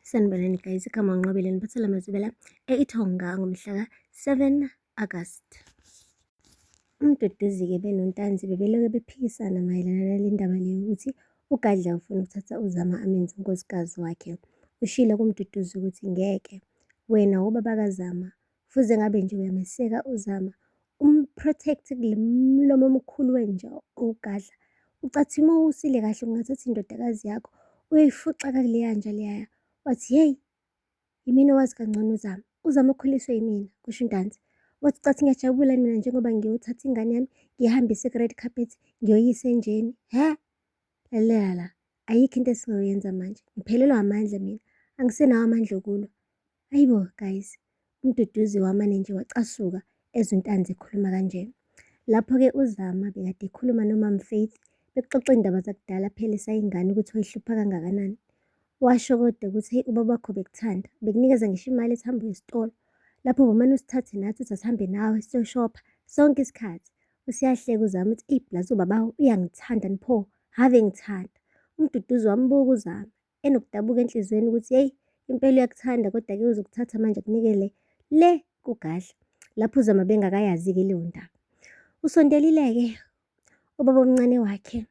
Sanibonani guys, igama ngiNqobile niphathela amazwibela eIthonga ngomhla ka-7 August. UMduduzi-ke benoNtanzi bebelokhu bephikisana mayelana nale ndaba le yokuthi uGadla ufuna ukuthatha uZama amenze unkosikazi wakhe. Ushilo kuMduduzi ukuthi ngeke, wena ubaba kaZama, fuze ngabe nje uyameseka uZama, umprotect kule mlomo omkhulu wenja uGadla. Ucathi uma usile kahle ungathatha indodakazi yakho uyoyifuxa kakuleya nja leya. Wathi, yeyi, yimina owazi kangcono uZama. uZama ukhuliswe yimina, kusho uNtanzi. Wathi cathi ngiyajabula mina njengoba ngiyothatha ingane yami ngiyihambise ku-red carpet ngiyoyisa enjeni. Lalela la, ayikho into esingayenza manje. Ngiphelelwa amandla mina, angisenawo amandla okulwa. Hayibo guys, uMduduzi wamane nje wacasuka ezwe uNtanzi ekhuluma kanje. Lapho-ke uZama bekade ekhuluma noMam Faith bexoxa iy'ndaba zakudala phela esayingane ukuthi wayihlupha kangakanani. Washo kodwa ukuthi hey, ubaba wakho bekuthanda, bekunikeza ngisho imali ethi hambe esitolo. Lapho bomane usithathe nathi uthi asihambe nawe siyoshopha sonke isikhathi. Usiyahleka uZama uthi ibhlazi ubaba uyangithanda nipho, have ngithanda. uMduduzi wambuka uZama enokudabuka enhliziyweni ukuthi yeyi, impela uyakuthanda kodwa-ke uzokuthatha manje akunikele le kuGadla. Lapho uZama bengakayazi-ke leyo ndaba. Usondelile-ke ubaba omncane wakhe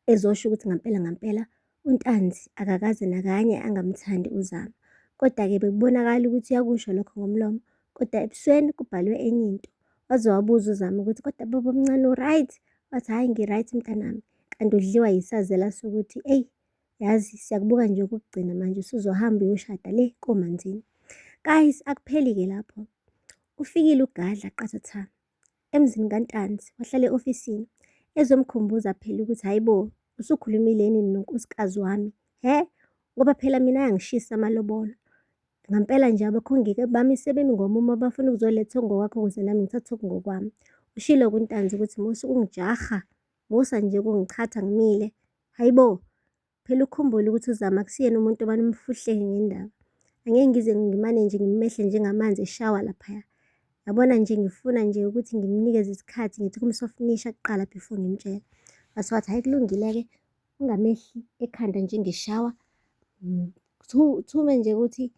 ezosho ukuthi ngampela uNtanzi akakaze nakanye angamthandi uZama. Kodwa-ke bekubonakala ukuthi uyakusho lokho ngomlomo, kodwa ebusweni kubhalwe enye into. Waze wabuza uZama ukuthi kodwa baba omncane u-right? Wathi hhayi ngi-right mntanami, kanti udliwa yisazela sokuthi eyi, yazi siyakubuka nje okokugcina manje usuzohamba uyoshada le komanzini. Guys, akupheli-ke lapho. Ufikile uGadla qathatha emzini kaNtanzi, wahlala e-ofisini ezomkhumbuza phela ukuthi hayibo, usukhulumile yini nonkosikazi wami? Ngoba phela mina ayangishisa amalobolo. Ngampela nje abakhongike bami sebemi ngomumo bafuna ukuzoletha okungokwakho ukuze nami ngithathe okungokwami. Ushilo kuNtanzi ukuthi musa ukungijaha, musa nje ukungichatha ngimile. Hayibo, phela ukhumbule ukuthi uZama akusiyena umuntu obani umfuhleke ngendaba. Angeke ngize ngimane nje ngimehle njengamanzi eshawa laphaya. Yabona nje ngifuna nje ukuthi ngimnikeze isikhathi ngithi kumsofnisha kuqala before ngimtshela. Wathi hayi kulungile-ke, ungamehli ekhanda njengeshawa. Thume nje ukuthi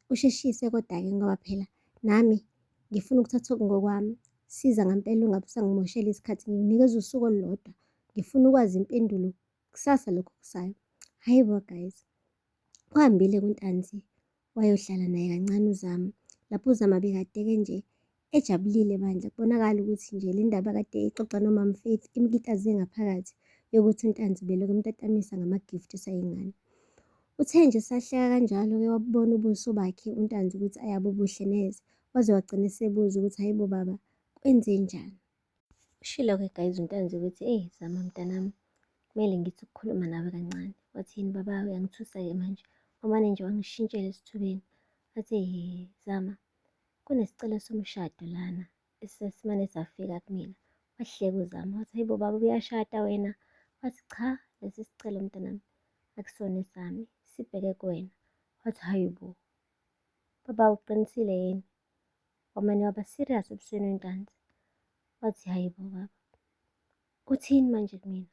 usheshise kodwa-ke ngoba phela nami ngifuna ukuthatha okungokwami. Siza ngampela ungabe usangimoshela isikhathi, ngikunikeza usuku olulodwa. Ngifuna ukwazi impendulo kusasa lokho kusayo. Hayibo guys, uhambile kuNtanzi wayohlala naye kancane uZama. Lapho uZama bekade-ke nje ejabulile bandla, kubonakala ukuthi nje le ndaba kade ixoxa noMam Faith imkitaze ngaphakathi yokuthi uNtanzi belokhu emtatamisa ngama-gift esayingane. Uthe nje sahleka kanjalo-ke wabubona ubuso bakhe uNtanzi ukuthi ayabo buhle neze, waze wagcina esebuza ukuthi hayibo baba, kwenze njani? Ushilo-ke guys uNtanzi ukuthi eyi Zama mntanami, kumele ngithi ukukhuluma nawe kancane. Wathi yini baba, uyangithusa-ke manje, umane nje wangishintshela esithubeni. Wathi Zama, kunesicelo somshado lana esesimane safika kumina. Wahleka uZama wathi hayibo baba uyashada wena? Wathi cha, lesi sicelo mntanami akusona esami, sibheke kuwena. Wathi hayibo baba, uqinisile yini? Wamane waba serious ebusweni weNtanzi. Wathi hayibo baba, uthini manje kumina?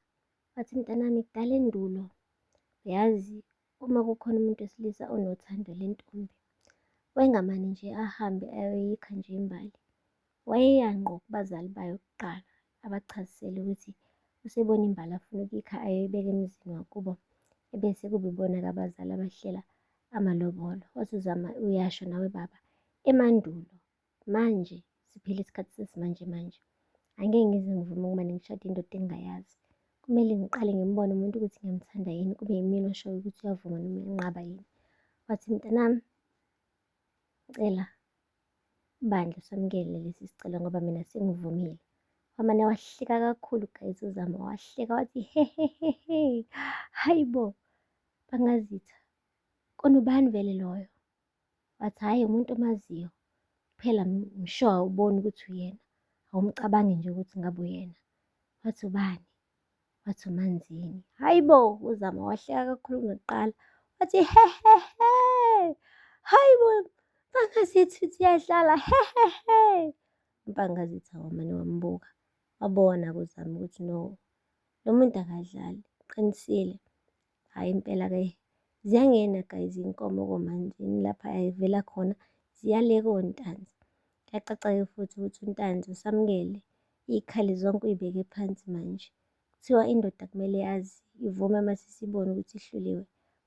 Wathi mntanami, kudala endulo yazi uma kukhona umuntu wesilisa onothando lentombi, wayengamane nje ahambe ayoyikha nje imbali. Wayeya ngqo kubazali bayo kuqala abachazisele ukuthi usebona imbali afuna ukuyikha ayoyibeka emzini wakubo, ebese kube ibona-ke abazali abahlela amalobolo. Wathi uZama, uyasho nawe baba, emandulo. Manje siphila isikhathi sesimanje manje, angeke ngize ngivume ukumane ngishada indoda engingayazi. Kumele ngiqale ngimbone umuntu ukuthi ngiyamthanda yini, kube yimina oshoyo ukuthi uyavuma noma uyanqaba yini. Wathi mntanami, ngicela bandla samukele lesi sicelo ngoba mina sengivumile. Wamane wahleka kakhulu guys uZama, wahleka wathi hehehehe, hayibo bangazitha, kona ubani vele loyo? Wathi hhayi umuntu omaziyo, kuphela msure awuboni ukuthi uyena, awumcabangi nje ukuthi ngabe uyena. Wathi ubani? Wathi uManzini. Hayibo uZama wahleka kakhulu kunakuqala, wathi hehehe, hayibo Mpangazitha uthi iyadlala hehehe. uMpangazitha wamane wambuka, wabona-ke uZama ukuthi no, lo muntu akadlali, uqinisile. Hhayi impela-ke Ziyangena guys iy'nkomo komanzini lapha ayivela khona ziyale kontanzi. Kuyacaca-ke futhi ukuthi untanzi usamukele iy'khali zonke uy'beke phansi manje. Kuthiwa indoda kumele yazi ivume mase isibona ukuthi ihluliwe.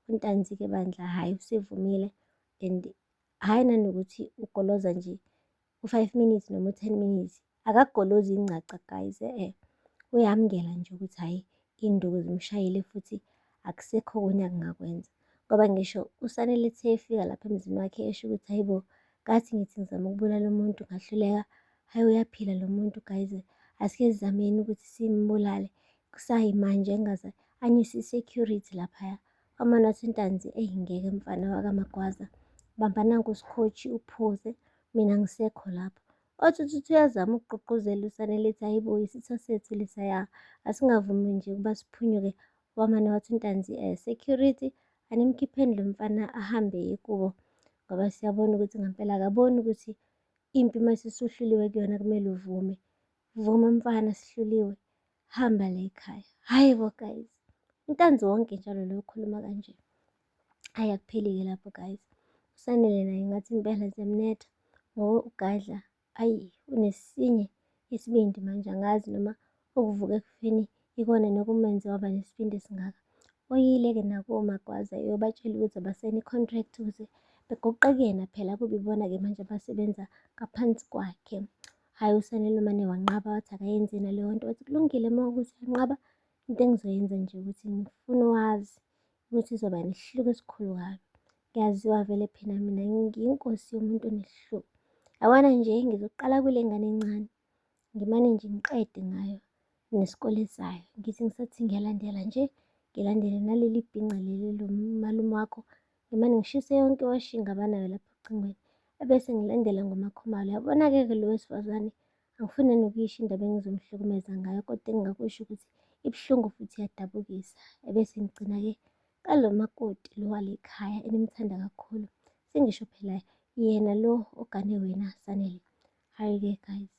Untanzi-ke bandla hhayi usevumile and hhayi nanokuthi ugoloza nje u-5 minutes noma u-10 minutes. Akakugolozi incaca guys uyamukela nje ukuthi hhayi iy'nduku zimshayile futhi akusekho okunye akungakwenza. Ngoba ngisho usane lethe efika lapha emzini wakhe esho ukuthi hayi bo, ngathi ngithi ngizama ukubulala umuntu ngahluleka, hhayi uyaphila lo muntu guys, asike sizameni ukuthi simbulale kusayimanje engaze anyuse i-security laphaya. Wamane wathi uNtanzi eyi ngeke mfana wakaMagwaza, bamba nanku usikhoji uphuze, mina angisekho lapho. Othi uthi uyazama ukugqugquzela usane lithi hhayi bo isitho sethu lesaya, asingavumi nje ukuba siphunyuke. Wamane wathi uNtanzi security animkhipheni lo mfana ahambe ye kubo, ngoba siyabona ukuthi ngempela akaboni ukuthi impi mase usuhluliwe kuyona kumele uvume. Vuma mfana sihluliwe, hamba la ekhaya. Hhayi bo guys, uNtanzi wonke njalo lo ukhuluma kanje. Hhayi akupheli-ke lapho guys, uSanele naye ngathi impela ziyamnetha ngoba ugadla ayi unesinye isibindi manje, angazi noma ukuvuka ekufeni ikona nokumenze waba nesibindi esingaka. Oyile-ke nakoMagwaza eyobatshela ukuthi abasayine i-contract ukuze begoqe kuyena phela kube ibona-ke manje abasebenza ngaphansi kwakhe. Hhayi uSanele umane wanqaba wathi akayenzi yena leyo nto, wathi kulungile uma ukuthi yanqaba, into engizoyenza nje ukuthi ngifuna wazi ukuthi izoba nesihluku esikhulu kabi. Ngiyaziwa vele phela mina ngiyinkosi yomuntu onesihluku. Yabona nje ngizoqala kule ngane encane, ngimane nje ngiqede ngayo nesikole sayo. Ngithi ngisathi ngiyalandela nje, ngilandele naleli bhinca leli lomalume wakho, ngimane ngishise yonke iwashingi abanayo lapha ocingweni, ebese ngilandela ngoMakhumalo. Yabona-ke lo wesifazane angifuni nokuyisho indaba engizomhlukumeza ngayo, kodwa engingakusho ukuthi ibuhlungu futhi iyadabukisa. Ebese ngigcina-ke ngalo makoti lo wale khaya enimthanda kakhulu, sengisho phela yena lo ogane wena Sanele. Hhayi-ke guys,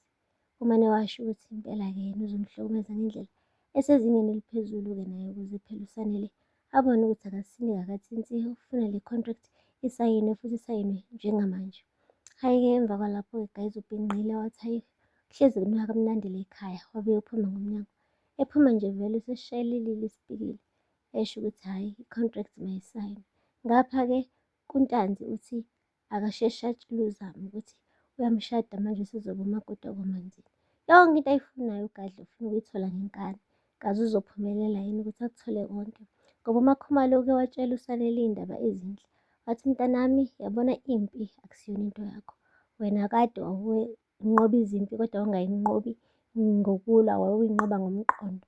umane washo ukuthi impela-ke yena uzomhlukumeza ngendlela esezingeni eliphezulu-ke naye ukuze phela uSanele abone ukuthi akasinika akathintsi, ufuna le contract isayinwe futhi isayinwe njengamanje. Hhayi-ke emva kwalapho-ke guys ubhinqile wathi hhayi kuhlezi kunuka kamnandi la ekhaya, wabe eyophuma ngomnyango. Ephuma nje vele useshayela ilili isipikili esho ukuthi hhayi i-contract mayisayinwe. Ngapha-ke kuNtanzi uthi akasheshe atshele uZama ukuthi uyamshada manje usezoba umakoti wakomanzini. Yonke into ayifunayo ugadla ufuna ukuyithola ngenkani. Kazi uzophumelela yini ukuthi akuthole konke? Ngoba uMakhumalo uke watshela uSanele iy'ndaba ezinhle, wathi mntanami yabona impi akusiyona into yakho. Wena kade wawuyinqoba izimpi kodwa wawungayinqobi ngokulwa, wawuyinqoba ngomqondo.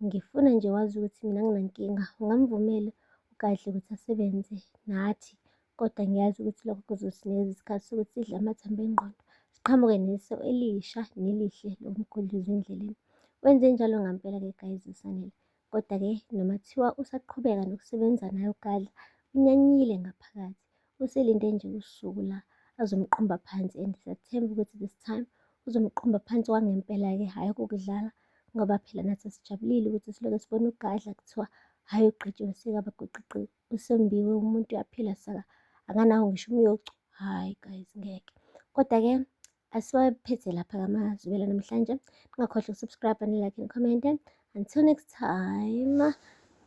Ngifuna nje wazi ukuthi mina anginankinga, ungamvumela ugadle ukuthi asebenze nathi, kodwa ngiyazi ukuthi lokho kuzosinikeza isikhathi sokuthi sidle amathambo engqondo, siqhamuke neso elisha nelihle lokumgudluza endleleni. Wenze njalo ngampela-ke guys uSanele, kodwa-ke noma kuthiwa usaqhubeka nokusebenza naye ugadla, unyanyile ngaphakathi. Uselinde nje usuku la azomqumba phansi and siyathemba ukuthi this time uzomqumba phansi kwangempela-ke, hhayi okokudlala, ngoba phela nathi sijabulile ukuthi siloke sibona ugadla kuthiwa hhayi ugqitshiwe sekabagoqiqiwe, usembiwe umuntu uyaphila saka akanawo ngisho umyocu. Hhayi guys ngeke, kodwa-ke asiwaphethe lapha-ke amazwibela namhlanje. Ningakhohlwa ukusubscribe, ni-like, ni-comment. Until next time,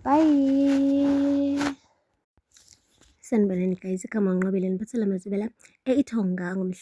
bye. Sanibonani guys, igama uNqobile niphathela amazwibela eIthonga ngomhla